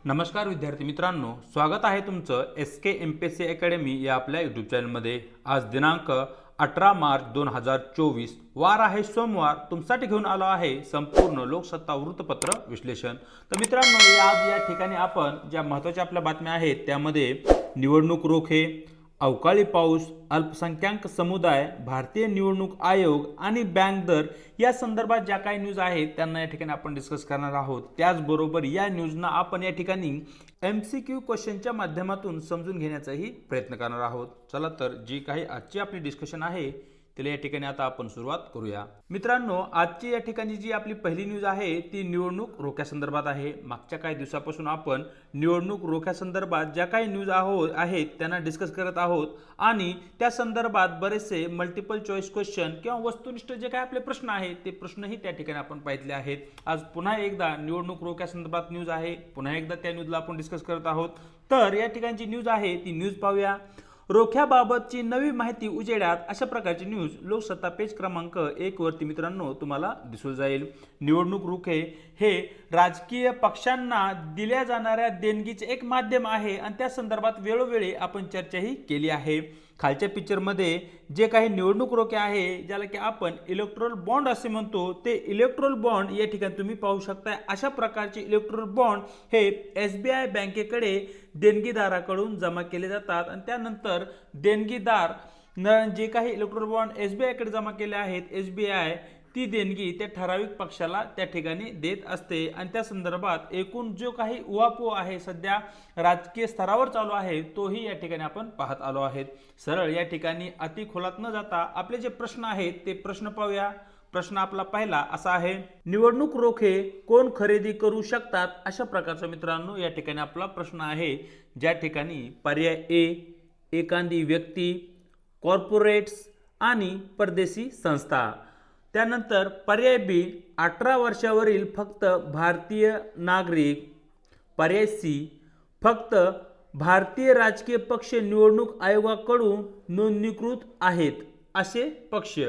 नमस्कार विद्यार्थी मित्रांनो, स्वागत आहे तुमचं SK MPSC अकॅडमी या आपल्या यूट्यूब चॅनलमध्ये। आज दिनांक 18 मार्च 2024 वार आहे सोमवार। तुमच्यासाठी घेऊन आलो आहे संपूर्ण लोकसत्ता वृत्तपत्र विश्लेषण। तर मित्रांनो, आज या ठिकाणी आपण ज्या महत्त्वाच्या आपल्या बातम्या आहेत त्यामध्ये निवडणूक रोखे, अवकाळी पाऊस, अल्पसंख्याक समुदाय, भारतीय निवडणूक आयोग आणि बँक दर या संदर्भात ज्या काही न्यूज आहेत त्यांना या ठिकाणी आपण डिस्कस करणार आहोत। त्याचबरोबर या न्यूजना आपण या ठिकाणी MCQ क्वेश्चनच्या माध्यमातून समजून घेण्याचाही प्रयत्न करणार आहोत। चला तर जी काही आजची आपली डिस्कशन आहे त्याला या ठिकाणी आता आपण सुरुवात करूया। मित्रांनो, आजची या ठिकाणी जी आपली पहिली न्यूज आहे ती निवडणूक रोख्यासंदर्भात आहे। मागच्या काही दिवसापासून आपण निवडणूक रोख्यासंदर्भात ज्या काही न्यूज आहेत त्यांना डिस्कस करत आहोत आणि त्या संदर्भात बरेचसे मल्टिपल चॉईस क्वेश्चन किंवा वस्तुनिष्ठ जे काही आपले प्रश्न आहेत ते प्रश्नही त्या ठिकाणी आपण पाहितले आहेत। आज पुन्हा एकदा निवडणूक रोख्यासंदर्भात न्यूज आहे, पुन्हा एकदा त्या न्यूजला आपण डिस्कस करत आहोत। तर या ठिकाणी जी न्यूज आहे ती न्यूज पाहूया। रोख्याबाबतची नवी माहिती उजेडात अशा प्रकारची न्यूज लोकसत्ता पेज क्रमांक 1 वरती मित्रांनो तुम्हाला दिसून जाईल। निवडणूक रोखे हे राजकीय पक्षांना दिल्या जाणाऱ्या देणगीचे एक माध्यम आहे आणि त्या संदर्भात वेळोवेळी आपण चर्चाही केली आहे। खालच्या पिक्चरमध्ये जे काही निवडणूक रोखे आहे ज्याला की आपण इलेक्ट्रोल बॉन्ड असे म्हणतो ते इलेक्ट्रोल बॉन्ड या ठिकाणी तुम्ही पाहू शकता। अशा प्रकारचे इलेक्ट्रोल बॉन्ड हे SBI बँकेकडे देणगीदाराकडून जमा केले जातात आणि त्यानंतर देणगीदार जे काही इलेक्ट्रोल बॉन्ड SBI कडे जमा केले आहेत SBI ती देणगी त्या ठराविक पक्षाला त्या ठिकाणी देत असते आणि त्या संदर्भात एकूण जो काही उहापोह आहे सध्या राजकीय स्तरावर चालू आहे तोही या ठिकाणी आपण पाहत आलो आहेत। सरळ या ठिकाणी अति खोलात न जाता आपले जे प्रश्न आहेत ते प्रश्न पाहूया। प्रश्न आपला पहिला असा आहे, निवडणूक रोखे कोण खरेदी करू शकतात अशा प्रकारचा मित्रांनो या ठिकाणी आपला प्रश्न आहे। ज्या ठिकाणी पर्याय A एखादी व्यक्ती, कॉर्पोरेट्स आणि परदेशी संस्था, त्यानंतर पर्याय B 18 वर्षावरील फक्त भारतीय नागरिक, पर्याय C फक्त भारतीय राजकीय पक्ष निवडणूक आयोगाकडून नोंदणीकृत आहेत असे पक्ष,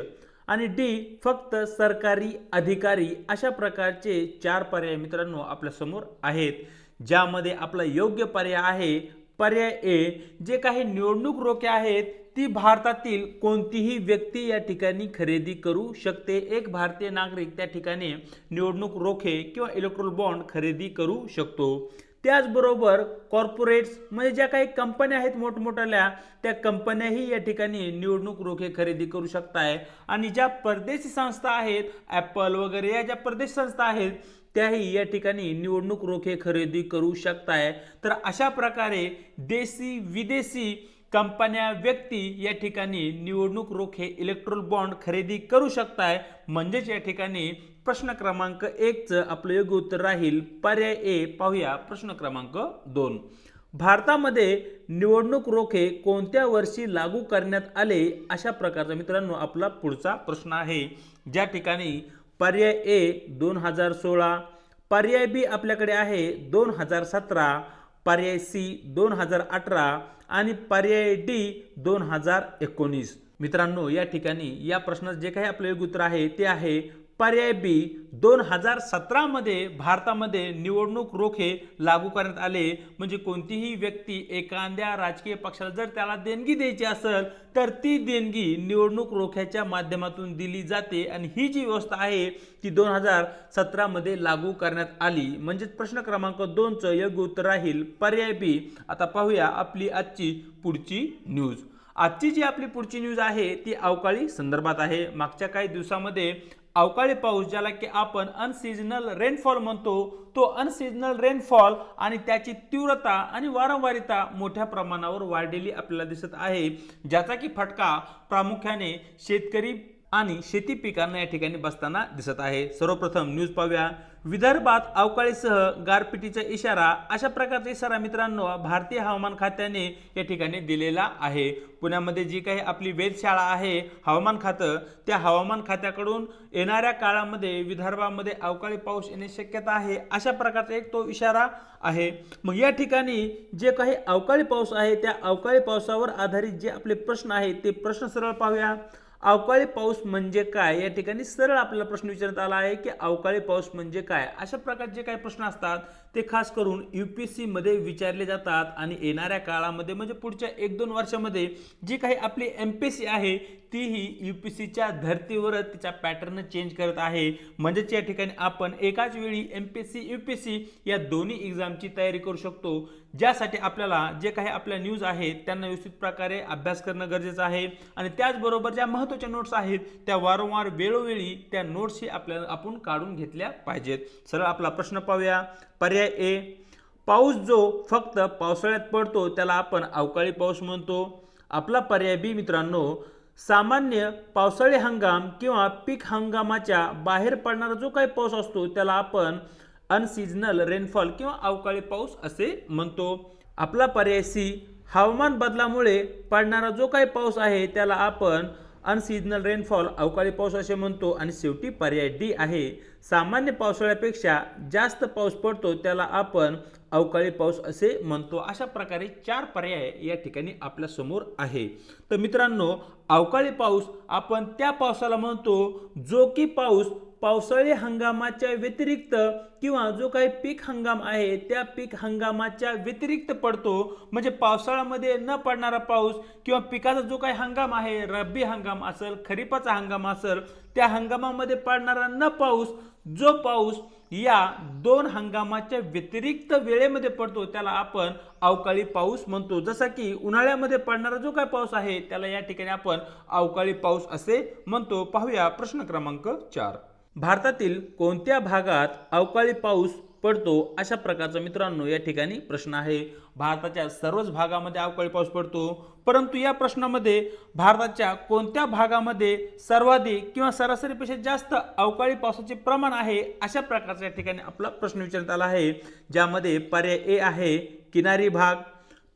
आणि D फक्त सरकारी अधिकारी। अशा प्रकारचे 4 पर्याय मित्रांनो आपल्या समोर आहेत, ज्यामध्ये आपला योग्य पर्याय आहे पर्याय A। जे काही निवडणूक रोखे आहेत ती भारतातील कोणतीही व्यक्ती या ठिकाणी खरेदी करू शकते। एक भारतीय नागरिक त्या ठिकाणी निवडणूक रोखे किंवा इलेक्ट्रोल बॉन्ड खरेदी करू शकतो। त्याचबरोबर कॉर्पोरेट्स म्हणजे ज्या काही कंपन्या आहेत मोठमोठ्या त्या कंपन्याही या ठिकाणी निवडणूक रोखे खरेदी करू शकताय, आणि ज्या परदेशी संस्था आहेत ॲपल वगैरे या ज्या परदेशी संस्था आहेत त्याही या ठिकाणी निवडणूक रोखे खरेदी करू शकताय। तर अशा प्रकारे देशी विदेशी कंपन्या व्यक्ती या ठिकाणी निवडणूक रोखे इलेक्ट्रोल बॉन्ड खरेदी करू शकताय। म्हणजेच या ठिकाणी प्रश्न क्रमांक 1 चं आपलं योग्य उत्तर राहील पर्याय A। पाहूया प्रश्न क्रमांक 2, भारतामध्ये निवडणूक रोखे कोणत्या वर्षी लागू करण्यात आले अशा प्रकारचा मित्रांनो आपला पुढचा प्रश्न आहे। ज्या ठिकाणी पर्याय A 2016, पर्याय B आपल्याकडे आहे 2017, पर्याय C 2018 आणि पर्याय D 2019। मित्रांनो या ठिकाणी या प्रश्नात जे काही आपले योग्य उत्तर आहे ते आहे पर्याय B 2017 मध्ये भारतामध्ये निवडणूक रोखे लागू करण्यात आले। म्हणजे कोणतीही व्यक्ती एखाद्या राजकीय पक्षाला जर त्याला देणगी द्यायची असेल तर ती देणगी निवडणूक रोख्याच्या माध्यमातून दिली जाते आणि ही जी व्यवस्था आहे ती 2017 मध्ये लागू करण्यात आली। म्हणजे प्रश्न क्रमांक 2 चं योग्य उत्तर राहील पर्याय B। आता पाहूया आपली आजची पुढची न्यूज। आजची जी आपली पुढची न्यूज आहे ती अवकाळी संदर्भात आहे। मागच्या काही दिवसामध्ये अवकाळी पाऊस ज्याला की आपण अनसीजनल रेनफॉल म्हणतो तो अनसीजनल रेनफॉल आणि त्याची तीव्रता आणि वारंवारिता मोठ्या प्रमाणावर वाढलेली आपल्याला दिसत आहे, ज्याचा की फटका प्रामुख्याने शेतकरी आणि शेती पिकांना या ठिकाणी बसताना दिसत आहे। सर्वप्रथम न्यूज पाहूया। विदर्भात अवकाळीसह गारपिटीचा इशारा अशा प्रकारचा इशारा मित्रांनो भारतीय हवामान खात्याने या ठिकाणी दिलेला आहे। पुण्यामध्ये जी काही आपली वेधशाळा आहे हवामान खातं, त्या हवामान खात्याकडून येणाऱ्या काळामध्ये विदर्भामध्ये अवकाळी पाऊस येण्याची शक्यता आहे अशा प्रकारचा एक तो इशारा आहे। मग या ठिकाणी जे काही अवकाळी पाऊस आहे त्या अवकाळी पावसावर आधारित जे आपले प्रश्न आहेत ते प्रश्न सरळ पाहूया। अवकाळी पाऊस म्हणजे काय, या ठिकाणी सरळ आपल्याला प्रश्न विचारण्यात आला आहे की अवकाळी पाऊस म्हणजे काय। अशा प्रकारचे काही प्रश्न असतात ते खास करून UPSC मध्ये विचारले जातात आणि येणाऱ्या काळामध्ये म्हणजे पुढच्या 1-2 वर्षामध्ये जी काही आपली MPSC आहे तीही UPSCच्या धर्तीवरच तिचा पॅटर्न चेंज करत आहे। म्हणजेच या ठिकाणी आपण एकाच वेळी MPSC UPSC या दोन्ही एक्झामची तयारी करू शकतो, ज्यासाठी आपल्याला जे काही आपल्या न्यूज आहेत त्यांना व्यवस्थित प्रकारे अभ्यास करणं गरजेचं आहे आणि त्याचबरोबर ज्या महत्त्वाच्या नोट्स आहेत त्या वारंवार वेळोवेळी त्या नोट्सही आपल्याला आपण काढून घेतल्या पाहिजेत। सरळ आपला प्रश्न पाहूया। पर्याय ए, पाऊस जो फक्त पावसाळ्यात पडतो त्याला आपण अवकाळी पाऊस म्हणतो। आपला पर्याय बी मित्रांनो, सामान्य पावसाळी हंगाम किंवा पीक हंगामाच्या बाहेर पडणारा जो काही पाऊस असतो त्याला आपण अनसीजनल रेनफॉल किंवा अवकाळी पाऊस असे म्हणतो। आपला पर्याय सी, हवामान बदलामुळे पडणारा जो काही पाऊस आहे त्याला आपण अनसीजनल रेनफॉल अवकाळी पाऊस असे म्हणतो। आणि शेवटी पर्याय डी आहे, सामान्य पावसाळ्यापेक्षा जास्त पाऊस पडतो त्याला आपण अवकाळी पाऊस असे म्हणतो। अशा प्रकारे 4 पर्याय या ठिकाणी आपल्या समोर आहे। तर मित्रांनो, अवकाळी पाऊस आपण त्या पावसाला म्हणतो जो की पाऊस पावसाळी हंगामाच्या व्यतिरिक्त किंवा जो काही पीक हंगाम आहे त्या पीक हंगामाच्या व्यतिरिक्त पडतो। म्हणजे पावसाळ्यामध्ये न पडणारा पाऊस किंवा पिकाचा जो काही हंगाम आहे, रब्बी हंगाम असेल, खरीपाचा हंगाम असेल, त्या हंगामामध्ये पडणारा न पाऊस, जो पाऊस या 2 हंगामाच्या व्यतिरिक्त वेळेमध्ये पडतो त्याला आपण अवकाळी पाऊस म्हणतो। जसा की उन्हाळ्यामध्ये पडणारा जो काही पाऊस आहे त्याला या ठिकाणी आपण अवकाळी पाऊस असे म्हणतो। पाहूया प्रश्न क्रमांक 4, भारतातील कोणत्या भागात अवकाळी पाऊस पडतो? अशा प्रकारचा मित्रांनो या ठिकाणी प्रश्न आहे। भारताच्या सर्वच भागामध्ये अवकाळी पाऊस पडतो, परंतु या प्रश्नामध्ये भारताच्या कोणत्या भागामध्ये सर्वाधिक किंवा सरासरीपेक्षा जास्त अवकाळी पावसाचे प्रमाण आहे अशा प्रकारचा या ठिकाणी आपला प्रश्न विचारण्यात आला आहे। ज्यामध्ये पर्याय ए आहे किनारी भाग,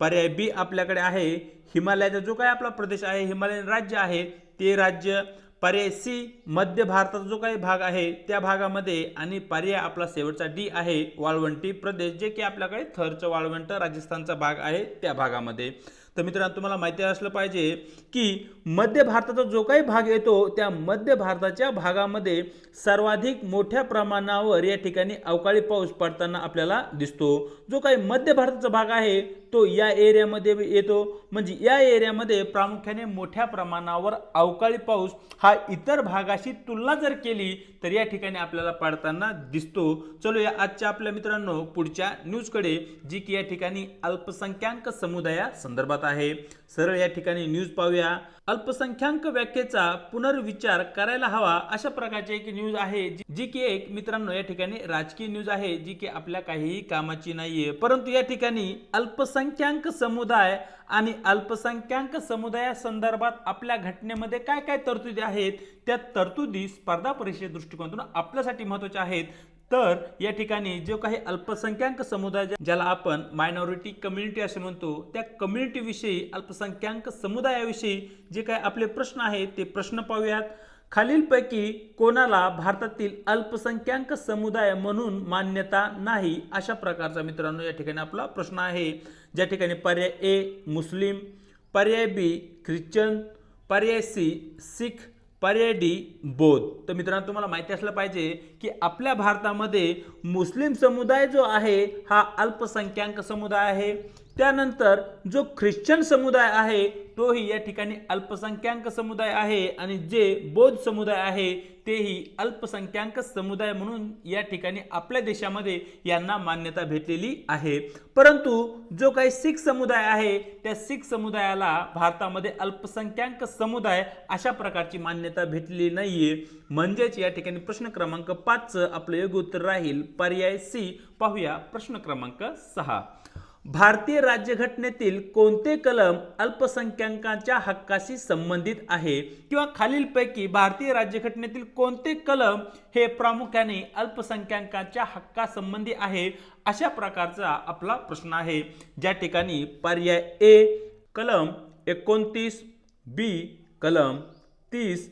पर्याय बी आपल्याकडे आहे हिमालयाचा जो काही आपला प्रदेश आहे, हिमालयन राज्य आहे ते राज्य, पर्याय सी मध्य भारताचा जो काही भाग आहे त्या भागामध्ये, आणि पर्याय आपला शेवटचा डी आहे वाळवंटी प्रदेश, जे की आपल्याकडे थरचं वाळवंट राजस्थानचा भाग आहे त्या भागामध्ये। तर मित्रांनो, तुम्हाला माहिती असलं पाहिजे की मध्य भारताचा जो काही भाग येतो त्या मध्य भारताच्या भागामध्ये सर्वाधिक मोठ्या प्रमाणावर या ठिकाणी अवकाळी पाऊस पडताना आपल्याला दिसतो। जो काही मध्य भारताचा भाग आहे तो या एरियामध्ये येतो, म्हणजे या एरियामध्ये प्रामुख्याने मोठ्या प्रमाणावर अवकाळी पाऊस हा इतर भागाशी तुलना जर केली तर या ठिकाणी आपल्याला पडताना दिसतो। चलो या आजच्या आपल्या मित्रांनो पुढच्या न्यूजकडे, जी की या ठिकाणी अल्पसंख्याक समुदाया संदर्भात आहे। सरळ या ठिकाणी न्यूज पाहूया। अल्पसंख्याक व्याख्येचा पुनर्विचार करायला हवा अशा प्रकारची एक न्यूज आहे, जी की एक मित्रांनो या ठिकाणी राजकीय न्यूज आहे, जी की आपल्या काहीही कामाची नाहीये। परंतु या ठिकाणी अल्पसंख्याक समुदाय आणि अल्पसंख्याक समुदायासंदर्भात आपल्या घटनेमध्ये काय काय तरतुदी आहेत त्या तरतुदी स्पर्धा परीक्षे दृष्टिकोनातून आपल्यासाठी महत्त्वाच्या आहेत। तर या ठिकाणी जो काही अल्पसंख्याक समुदाय, ज्याला आपण मायनॉरिटी कम्युनिटी असे म्हणतो, त्या कम्युनिटी विषयी, अल्पसंख्याक समुदायाविषयी जे काही आपले प्रश्न आहेत ते प्रश्न पाहूयात। खालीलपैकी कोणाला भारतातील अल्पसंख्याक समुदाय म्हणून मान्यता नाही अशा प्रकारचा मित्रांनो या ठिकाणी आपला प्रश्न आहे। ज्या ठिकाणी पर्याय ए मुस्लिम, पर्याय बी ख्रिश्चन, पर्याय सी सिख, पर्याय डी बौद्ध। तर मित्रांनो, तुम्हाला माहिती असलं पाहिजे की आपल्या भारतामध्ये मुस्लिम समुदाय जो आहे हा अल्पसंख्याक समुदाय आहे। त्यानंतर जो ख्रिश्चन समुदाय आहे तोही या ठिकाणी अल्पसंख्याक समुदाय आहे, आणि जे बौद्ध समुदाय आहे तेही अल्पसंख्याक समुदाय म्हणून या ठिकाणी आपल्या देशामध्ये यांना मान्यता भेटलेली आहे। परंतु जो काही शीख समुदाय आहे त्या शीख समुदायाला भारतामध्ये अल्पसंख्याक समुदाय अशा प्रकारची मान्यता भेटलेली नाहीये। म्हणजेच या ठिकाणी प्रश्न क्रमांक 5 आपलं योग्य उत्तर राहील पर्याय सी। पाहूया प्रश्न क्रमांक 6, भारतीय राज्यघटनेतील कोणते कलम अल्पसंख्याकांच्या हक्काशी संबंधित आहे, किंवा खालीलपैकी भारतीय राज्यघटनेतील कोणते कलम हे प्रामुख्याने अल्पसंख्याकांच्या हक्कासंबंधी आहे अशा प्रकारचा आपला प्रश्न आहे। ज्या ठिकाणी पर्याय ए कलम 29, बी कलम 30,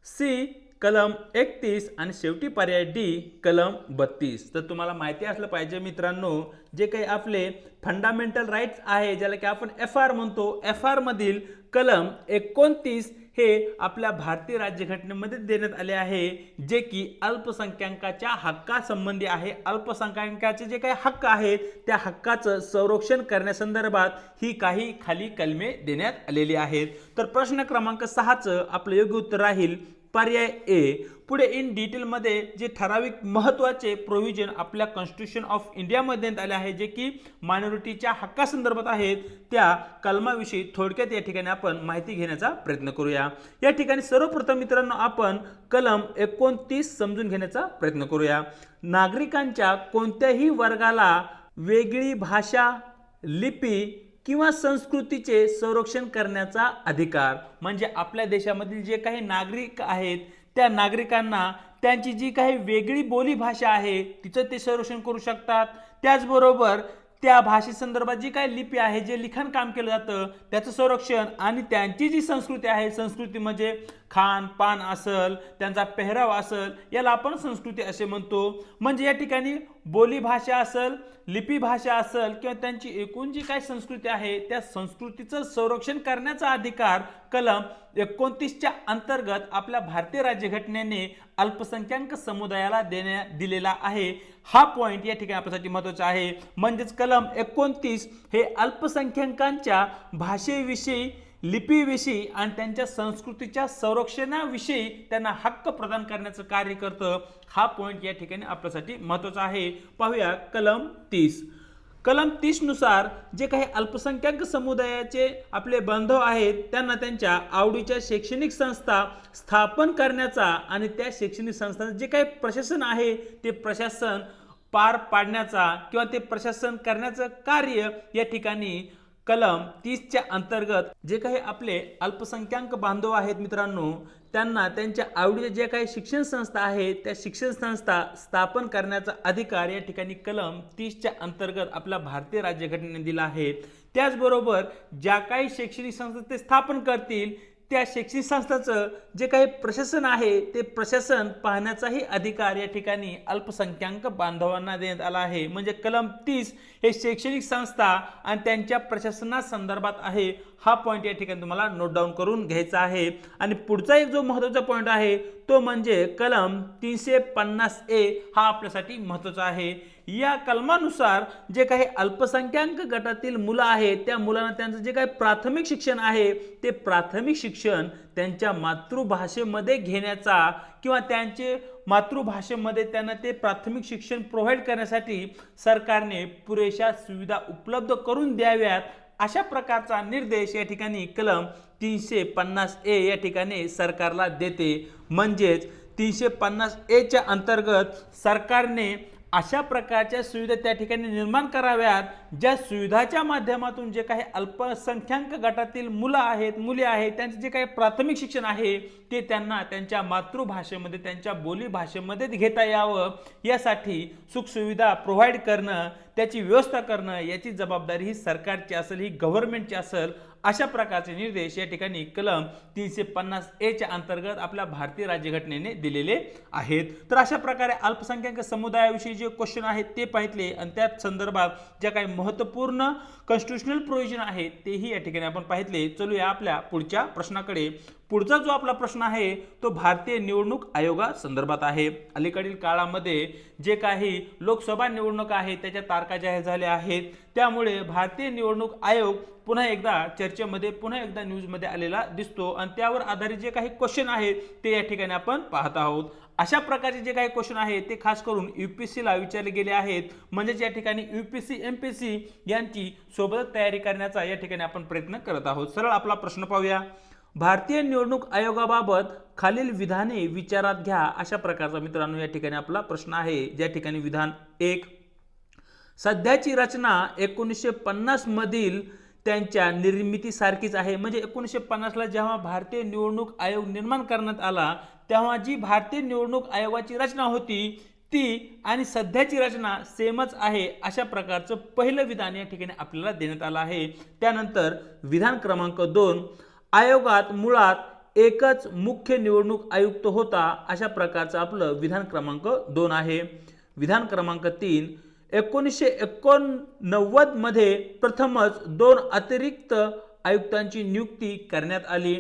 सी कलम 31 आणि शेवटी पर्याय डी कलम 32। तर तुम्हाला माहिती असलं पाहिजे मित्रांनो, जे काही आपले फंडामेंटल राईट्स आहे ज्याला की आपण FR म्हणतो, FR मधील कलम 29 हे आपल्या भारतीय राज्यघटनेमध्ये देण्यात आले आहे, जे की अल्पसंख्याकाच्या हक्कासंबंधी आहे। अल्पसंख्याकाचे जे काही हक्क आहेत त्या हक्काचं संरक्षण करण्यासंदर्भात ही काही खाली कलमे देण्यात आलेली आहेत। तर प्रश्न क्रमांक 6चं आपलं योग्य उत्तर राहील पर्याय ए। पुढे इन डिटेल मध्ये जे ठराविक महत्त्वाचे प्रोव्हिजन आपल्या कॉन्स्टिट्यूशन ऑफ इंडियामध्ये देण्यात आले आहे, जे की मायनॉरिटीच्या हक्कासंदर्भात आहेत, त्या कलमाविषयी थोडक्यात या ठिकाणी आपण माहिती घेण्याचा प्रयत्न करूया। या ठिकाणी सर्वप्रथम मित्रांनो आपण कलम 29 समजून घेण्याचा प्रयत्न करूया। नागरिकांच्या कोणत्याही वर्गाला वेगळी भाषा, लिपी किंवा संस्कृतीचे संरक्षण करण्याचा अधिकार, म्हणजे आपल्या देशामधील जे काही नागरिक आहेत त्या नागरिकांना त्यांची जी काही वेगळी बोली भाषा आहे तिचं ते संरक्षण करू शकतात। त्याचबरोबर त्या भाषेसंदर्भात जी काही लिपी आहे, जे लिखाण काम केलं जातं त्याचं संरक्षण, आणि त्यांची जी संस्कृती आहे, संस्कृती म्हणजे खान पान असेल, त्यांचा पेहराव असेल, याला आपण संस्कृती असे म्हणतो। म्हणजे या ठिकाणी बोली भाषा असेल, लिपी भाषा असेल किंवा त्यांची एकूण जी काही संस्कृती आहे त्या संस्कृतीचं संरक्षण करण्याचा अधिकार कलम 29च्या अंतर्गत आपल्या भारतीय राज्यघटनेने अल्पसंख्याक समुदायाला दिलेला आहे। हा पॉइंट या ठिकाणी आपल्यासाठी महत्त्वाचा आहे। म्हणजेच कलम 29 हे अल्पसंख्याकांच्या भाषेविषयी, लिपीविषयी आणि त्यांच्या संस्कृतीच्या संरक्षणाविषयी त्यांना हक्क प्रदान करण्याचं कार्य करतं। हा पॉइंट या ठिकाणी आपल्यासाठी महत्त्वाचा आहे। पाहूया कलम 30। कलम 30 नुसार जे काही अल्पसंख्याक समुदायाचे आपले बांधव आहेत त्यांना त्यांच्या आवडीच्या शैक्षणिक संस्था स्थापन करण्याचा आणि त्या शैक्षणिक संस्थांचे जे काही प्रशासन आहे ते प्रशासन पार पाडण्याचा किंवा ते प्रशासन करण्याचं कार्य या ठिकाणी कलम 30च्या अंतर्गत जे काही आपले अल्पसंख्याक बांधव आहेत मित्रांनो, त्यांना त्यांच्या आवडीच्या जे काही शिक्षण संस्था आहेत त्या शिक्षण संस्था स्थापन करण्याचा अधिकार या ठिकाणी कलम 30च्या अंतर्गत आपल्या भारतीय राज्यघटनेने दिला आहे। त्याचबरोबर ज्या काही शैक्षणिक संस्था ते स्थापन करतील त्या शैक्षणिक संस्थांचं जे काही प्रशासन आहे ते प्रशासन पाहण्याचाही अधिकार या ठिकाणी अल्पसंख्याक बांधवांना देण्यात आला आहे। म्हणजे कलम 30 हे शैक्षणिक संस्था आणि त्यांच्या प्रशासनासंदर्भात आहे। हा पॉइंट या ठिकाणी तुम्हाला नोट डाऊन करून घ्यायचा आहे। आणि पुढचा एक जो महत्त्वाचा पॉइंट आहे तो म्हणजे कलम 350A हा आपल्यासाठी महत्त्वाचा आहे। या कलमानुसार जे काही अल्पसंख्याक गटातील मुलं आहेत त्या मुलांना त्यांचं जे काही प्राथमिक शिक्षण आहे ते प्राथमिक शिक्षण त्यांच्या मातृभाषेमध्ये घेण्याचा किंवा त्यांचे मातृभाषेमध्ये त्यांना ते प्राथमिक शिक्षण प्रोव्हाइड करण्यासाठी सरकारने पुरेशा सुविधा उपलब्ध करून द्याव्यात, अशा प्रकारचा निर्देश या ठिकाणी कलम 350A या ठिकाणी सरकारला देते। म्हणजेच 350A अंतर्गत सरकारने अशा प्रकारच्या सुविधा त्या ठिकाणी निर्माण कराव्यात ज्या सुविधाच्या माध्यमातून जे काही अल्पसंख्याक गटातील मुलं आहेत, मुली आहेत, त्यांचे जे काही प्राथमिक शिक्षण आहे ते त्यांना त्यांच्या मातृभाषेमध्ये, त्यांच्या बोली भाषेमध्ये घेता यावं, यासाठी सुखसुविधा प्रोव्हाइड करणं, त्याची व्यवस्था करणं याची जबाबदारी ही सरकारची असेल, ही गव्हर्नमेंटची असेल। अशा प्रकारचे निर्देश या ठिकाणी कलम 350A अंतर्गत आपल्या भारतीय राज्यघटनेने दिलेले आहेत। तर अशा प्रकारे अल्पसंख्याक समुदायाविषयी जे क्वेश्चन आहेत ते पाहितले आणि त्या संदर्भात ज्या काही महत्त्वपूर्ण कॉन्स्टिट्यूशनल प्रोव्हिजन आहेत तेही या ठिकाणी आपण पाहितले। चलूया आपल्या पुढच्या प्रश्नाकडे। पुढचा जो आपला प्रश्न आहे तो भारतीय निवडणूक आयोगा संदर्भात आहे। अलीकडील काळामध्ये जे काही लोकसभा निवडणूक आहेत त्याच्या तारखा जाहीर झाल्या आहेत, त्यामुळे भारतीय निवडणूक आयोग पुन्हा एकदा चर्चेमध्ये, पुन्हा एकदा न्यूजमध्ये आलेला दिसतो आणि त्यावर आधारित जे काही क्वेश्चन आहेत ते या ठिकाणी आपण पाहत आहोत। अशा प्रकारचे जे काही क्वेश्चन आहेत ते खास करून यूपीएससीला विचारले गेले आहेत। म्हणजे या ठिकाणी यूपीएससी एमपीएससी यांची सोबत तयारी करण्याचा या ठिकाणी आपण प्रयत्न करत आहोत। सरळ आपला प्रश्न पाहूया। भारतीय निवडणूक आयोगाबाबत खालील विधाने विचारात घ्या, अशा प्रकारचा मित्रांनो या ठिकाणी आपला प्रश्न आहे। ज्या ठिकाणी विधान 1, सध्याची रचना 1950 मधील त्यांच्या निर्मितीसारखीच आहे। म्हणजे 1950ला जेव्हा भारतीय निवडणूक आयोग निर्माण करण्यात आला तेव्हा जी भारतीय निवडणूक आयोगाची रचना होती ती आणि सध्याची रचना सेमच आहे, अशा प्रकारचं पहिलं विधान या ठिकाणी आपल्याला देण्यात आलं आहे। त्यानंतर विधान क्रमांक 2, आयोगात मुळात एकच मुख्य निवडणूक आयुक्त होता, अशा प्रकारचं आपलं विधान क्रमांक 2 आहे। विधान क्रमांक 3, 1989 मध्ये प्रथमच 2 अतिरिक्त आयुक्तांची नियुक्ती करण्यात आली।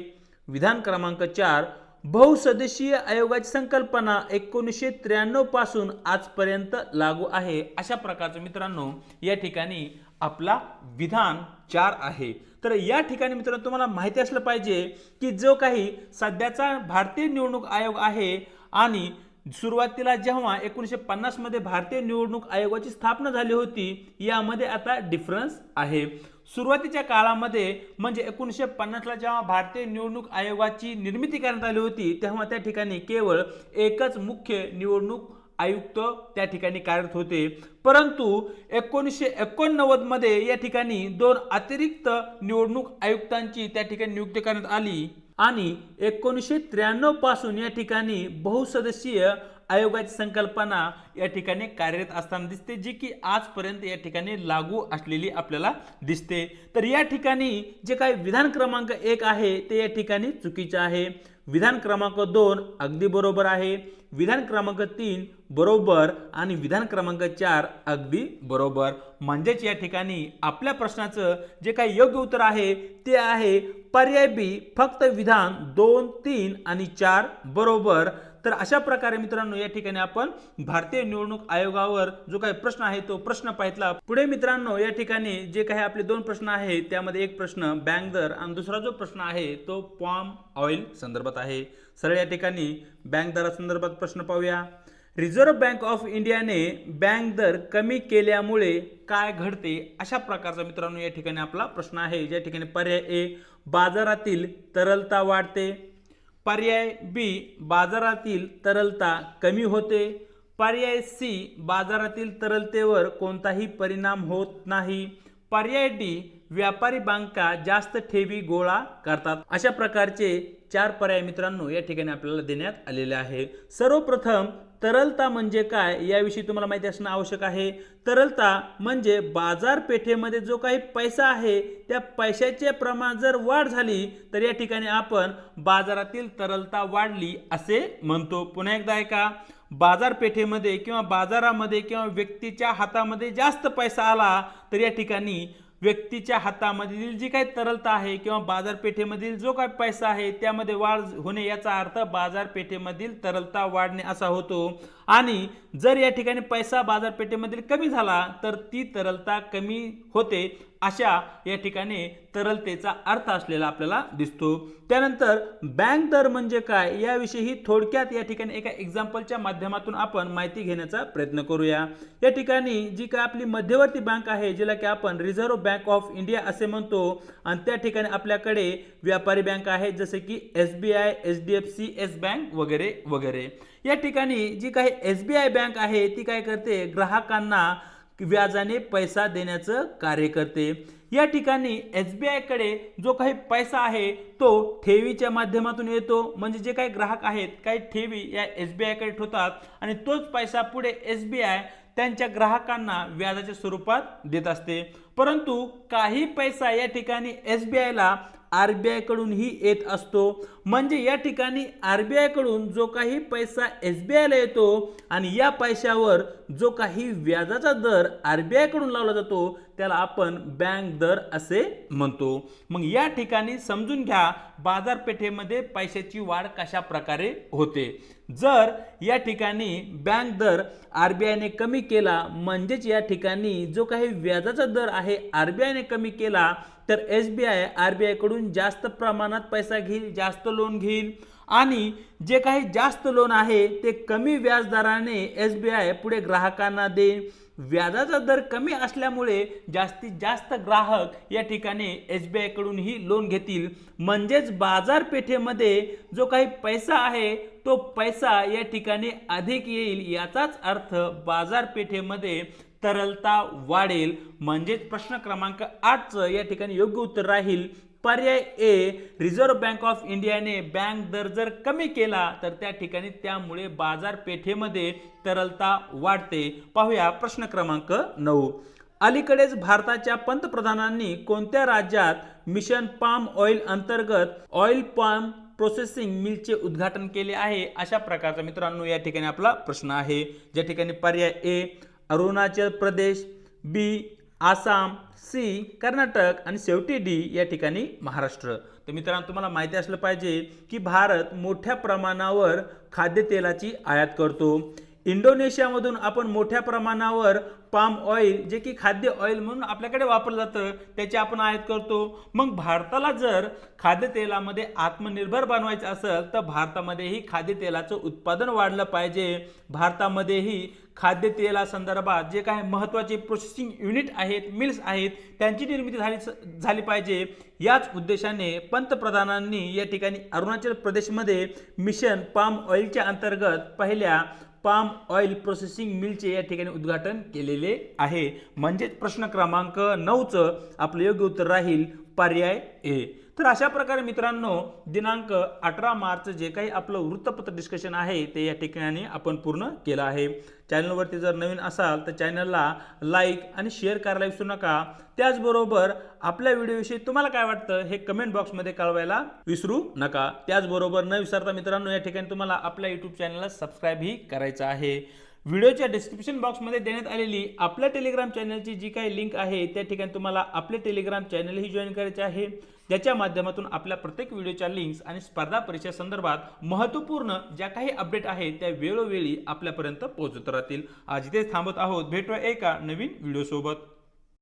विधान क्रमांक 4, बहुसदस्यीय आयोगाची संकल्पना 1993 पासून आजपर्यंत लागू आहे. अशा प्रकारचं मित्रांनो या ठिकाणी आपला विधान 4 आहे. तर या ठिकाणी मित्रांनो तुम्हाला माहिती असलं पाहिजे की जो काही सध्याचा भारतीय निवडणूक आयोग आहे आणि सुरुवातीला जेव्हा 1950 मध्ये भारतीय निवडणूक आयोगाची स्थापना झाली होती यामध्ये आता डिफरन्स आहे. सुरुवातीच्या काळामध्ये म्हणजे 1950ला जेव्हा भारतीय निवडणूक आयोगाची निर्मिती करण्यात आली होती तेव्हा त्या ठिकाणी केवळ एकच मुख्य निवडणूक आयुक्त त्या ठिकाणी कार्यरत होते. परंतु 1989 मध्ये या ठिकाणी 2 अतिरिक्त निवडणूक आयुक्तांची त्या ठिकाणी नियुक्ती करण्यात आली आणि 1993 पासून या ठिकाणी बहुसदस्यीय आयोगाची संकल्पना या ठिकाणी कार्यरत असताना दिसते, जी की आजपर्यंत या ठिकाणी लागू असलेली आपल्याला दिसते. तर या ठिकाणी जे काही विधान क्रमांक 1 आहे ते या ठिकाणी चुकीचे आहे. विधान क्रमांक 2 अगदी बरोबर आहे. विधान क्रमांक 3 बरोबर आणि विधान क्रमांक 4 अगदी बरोबर. म्हणजेच या ठिकाणी आपल्या प्रश्नाचं जे काही योग्य उत्तर आहे ते आहे पर्याय बी, फक्त विधान 2, 3 आणि 4 बरोबर. तर अशा प्रकारे मित्रांनो या ठिकाणी आपण भारतीय निवडणूक आयोगावर जो काही प्रश्न आहे तो प्रश्न पाहितला. पुढे मित्रांनो या ठिकाणी जे काही आपले 2 प्रश्न आहेत त्यामध्ये एक प्रश्न बँक दर आणि दुसरा जो प्रश्न आहे तो पाम ऑइल संदर्भात आहे. सरळ या ठिकाणी बँक दरासंदर्भात प्रश्न पाहूया. रिझर्व्ह बँक ऑफ इंडियाने बँक दर कमी केल्यामुळे काय घडते? अशा प्रकारचा मित्रांनो या ठिकाणी आपला प्रश्न आहे. ज्या ठिकाणी पर्याय ए, बाजारातील तरलता वाढते. पर्याय बी, बाजारातील तरलता कमी होते. पर्याय सी, बाजारातील तरलतेवर कोणताही परिणाम होत नाही. पर्याय डी, व्यापारी बँका जास्त ठेवी गोळा करतात. अशा प्रकारचे 4 पर्याय मित्रांनो या ठिकाणी आपल्याला देण्यात आलेले आहे. सर्वप्रथम तरलता म्हणजे काय याविषयी तुम्हाला माहिती असणं आवश्यक आहे. तरलता म्हणजे बाजारपेठेमध्ये जो काही पैसा आहे त्या पैशाचे प्रमाण जर वाढ झाली तर या ठिकाणी आपण बाजारातील तरलता वाढली असे म्हणतो. पुन्हा एकदा ऐका, बाजारपेठेमध्ये किंवा बाजारामध्ये किंवा व्यक्तीच्या हातामध्ये जास्त पैसा आला तर या ठिकाणी व्यक्तीच्या हातामधील जी काही तरलता आहे किंवा बाजारपेठेमधील जो काही पैसा आहे त्यामध्ये वाढ होणे याचा अर्थ बाजारपेठेमधील तरलता वाढणे असा होतो. आणि जर या ठिकाणी पैसा बाजारपेठेमधील कमी झाला तर ती तरलता कमी होते. अशा या ठिकाणी तरलतेचा अर्थ असलेला आपल्याला दिसतो. त्यानंतर बँक दर म्हणजे काय याविषयी थोडक्यात या ठिकाणी एका एक्झाम्पलच्या माध्यमातून आपण माहिती घेण्याचा प्रयत्न करूया. या ठिकाणी जी काय आपली मध्यवर्ती बँक आहे जिला की आपण रिझर्व्ह बँक ऑफ इंडिया असे म्हणतो आणि त्या ठिकाणी आपल्याकडे व्यापारी बँक आहे जसे की SBI, HDFC, येस बँक वगैरे वगैरे. या ठिकाणी जी काही SBI बँक आहे ती काय करते, ग्राहकांना व्याजाने पैसा देण्याचं कार्य करते. या ठिकाणी SBI कडे जो काही पैसा आहे तो ठेवीच्या माध्यमातून येतो. म्हणजे जे काही ग्राहक आहेत काही ठेवी या SBI कडे ठेवतात आणि तोच पैसा पुढे SBI त्यांच्या ग्राहकांना व्याजाच्या स्वरूपात देत असते. परंतु काही पैसा या ठिकाणी SBI ला RBI कडूनही येत असतो. म्हणजे या ठिकाणी RBI कडून जो काही पैसा SBI ला येतो आणि या पैशावर जो काही व्याजाचा दर RBI कडून लावला जातो त्याला आपण बँक दर असे म्हणतो. मग या ठिकाणी समजून घ्या बाजारपेठेमध्ये पैशाची वाढ कशा प्रकारे होते. जर या ठिकाणी बँक दर RBI ने कमी केला म्हणजेच या ठिकाणी जो काही व्याजाचा दर आहे RBI ने कमी केला तर SBI RBI कडून जास्त प्रमाणात पैसा घेईल, जास्त लोन घेईल आणि जे काही जास्त लोन आहे ते कमी व्याजदराने SBI पुढे ग्राहकांना देईल. व्याजाचा दर कमी असल्यामुळे जास्तीत जास्त ग्राहक या ठिकाणी SBI कडूनही लोन घेतील. म्हणजेच बाजारपेठेमध्ये जो काही पैसा आहे तो पैसा या ठिकाणी अधिक येईल. याचाच अर्थ बाजारपेठेमध्ये तरलता वाढेल. म्हणजेच प्रश्न क्रमांक 8चं या ठिकाणी योग्य उत्तर राहील पर्याय ए. रिझर्व्ह बँक ऑफ इंडियाने बँक दर जर कमी केला तर त्या ठिकाणी त्यामुळे बाजारपेठेमध्ये तरलता वाढते. पाहूया प्रश्न क्रमांक 9. अलीकडेच भारताच्या पंतप्रधानांनी कोणत्या राज्यात मिशन पाम ऑइल अंतर्गत ऑइल पाम प्रोसेसिंग मिलचे उद्घाटन केले आहे? अशा प्रकारचा मित्रांनो या ठिकाणी आपला प्रश्न आहे. ज्या ठिकाणी पर्याय ए अरुणाचल प्रदेश, बी आसाम, सी कर्नाटक आणि शेवटी डी या ठिकाणी महाराष्ट्र. तर मित्रांनो, तुम्हाला माहिती असलं पाहिजे की भारत मोठ्या प्रमाणावर खाद्यतेलाची आयात करतो. इंडोनेशियामधून आपण मोठ्या प्रमाणावर पाम ऑइल, जे की खाद्य ऑइल म्हणून आपल्याकडे वापरलं जातं, त्याची आपण आयात करतो. मग भारताला जर खाद्यतेलामध्ये आत्मनिर्भर बनवायचं असेल तर भारतामध्येही खाद्यतेलाचं उत्पादन वाढलं पाहिजे. भारतामध्येही खाद्यतेलासंदर्भात जे काही महत्त्वाचे प्रोसेसिंग युनिट आहेत, मिल्स आहेत, त्यांची निर्मिती झाली पाहिजे. याच उद्देशाने पंतप्रधानांनी या ठिकाणी अरुणाचल प्रदेशमध्ये मिशन पाम ऑइलच्या अंतर्गत पहिल्या पाम ऑइल प्रोसेसिंग मिलचे या ठिकाणी उद्घाटन केलेले आहे. म्हणजे प्रश्न क्रमांक 9चं आपलं योग्य उत्तर राहील पर्याय ए. तर अशा प्रकारे मित्रांनो, दिनांक 18 मार्च जे काही आपलं वृत्तपत्र डिस्कशन आहे ते या ठिकाणी आपण पूर्ण केलं आहे. चॅनलवरती जर नवीन असाल तर चॅनलला लाईक आणि शेअर करायला विसरू नका. त्याचबरोबर आपल्या व्हिडिओविषयी तुम्हाला काय वाटतं हे कमेंट बॉक्समध्ये कळवायला विसरू नका. त्याचबरोबर न विसरता मित्रांनो, या ठिकाणी तुम्हाला आपल्या यूट्यूब चॅनलला सबस्क्राईबही करायचं आहे. व्हिडिओच्या डिस्क्रिप्शन बॉक्समध्ये देण्यात आलेली आपल्या टेलिग्राम चॅनलची जी काही लिंक आहे त्या ठिकाणी तुम्हाला आपले टेलिग्राम चॅनलही जॉईन करायचे आहे, ज्याच्या माध्यमातून आपल्या प्रत्येक व्हिडिओच्या लिंक्स आणि स्पर्धा परीक्षा संदर्भात महत्त्वपूर्ण ज्या काही अपडेट आहेत त्या वेळोवेळी आपल्यापर्यंत पोहोचत राहतील. आज इथेच थांबत आहोत. भेटूया एका नवीन व्हिडिओसोबत.